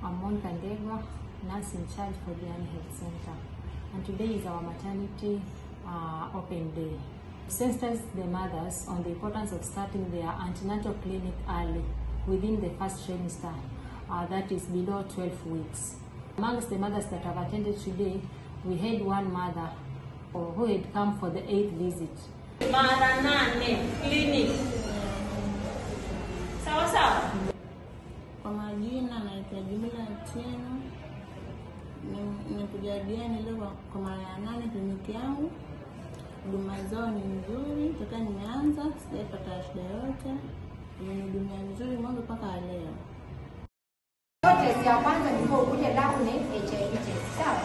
I'm Monica Ndegwa, nurse in charge for Diani Health Center, and today is our maternity open day. Sensitize the mothers on the importance of starting their antenatal clinic early, within the first trimester, that is below 12 weeks. Amongst the mothers that have attended today, we had one mother who had come for the 8th visit. Mara 8 clinic. Sawa sawa. Kwa majina naitwa Jumila Atieno. Nimekuja Diani leo kwa mara ya 8 kliniki yangu. Huduma zao ni nzuri, toka nimeanza sijapata shida yote. Nimehudumia vizuri mwanzo mpaka leo. Yote ya kwanza ni kwa kuja damu na HIV test. Sawa?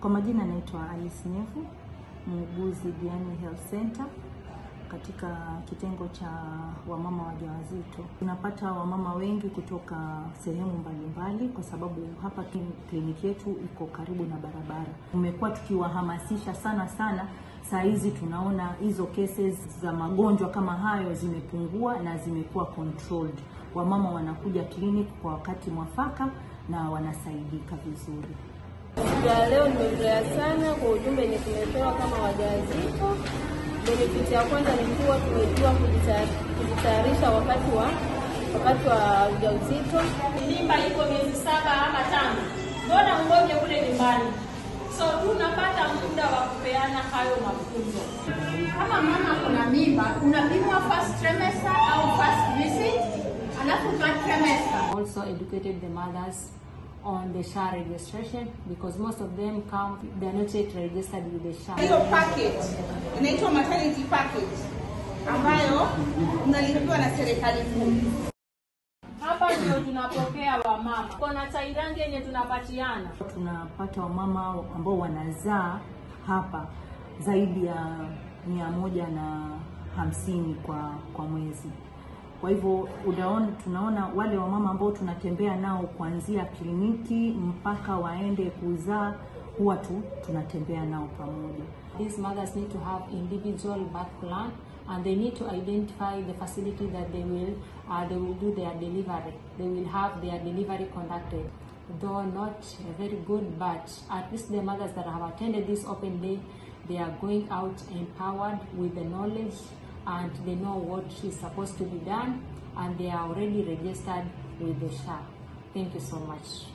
Kwa majina naitwa Alice Nyefu, muuguzi Diani Health Center katika kitengo cha wamama wajawazito. Tunapata wamama wengi kutoka sehemu mbalimbali kwa sababu hapa kliniki yetu iko karibu na barabara. Tumekuwa tukiwahamasisha sana. Saa hizi tunaona hizo cases za magonjwa kama hayo zimepungua na zimekuwa controlled. Wamama wanakuja kliniki kwa wakati mwafaka na wanasaidika vizuri. Ya leo nimezoea sana kwa ujumbe yenye tumepewa kama wajawazito. Benefit ya kwanza ni kuwa tumejua kujitayarisha wakati wa ujauzito. Mimba iko miezi 7 ama 5. Mbona ungoje kule nyumbani? So tunapata muda wa kupeana hayo mafunzo. Kama mama kuna mimba, unapimwa first trimester au first visit, alafu third trimester. Also educated the mothers on the SHA registration because most of them they are not yet registered with the SHA. Hiyo package inaitwa maternity package ambayo unalipiwa na serikali kuu. Hapa ndio tunapokea wamama. Kuna chairangi yenye tunapatiana. Tunapata wamama ambao wanazaa hapa zaidi ya 150 kwa mwezi. Kwa hivyo tunaona wale wamama ambao tunatembea nao kuanzia kliniki mpaka waende kuzaa, huwa tunatembea nao pamoja. These mothers need to have individual birth plan and they need to identify the facility that they will do their delivery. They will have their delivery conducted. Though not very good, but at least the mothers that have attended this open day, they are going out empowered with the knowledge and they know what is supposed to be done and they are already registered with the SHA. Thank you so much.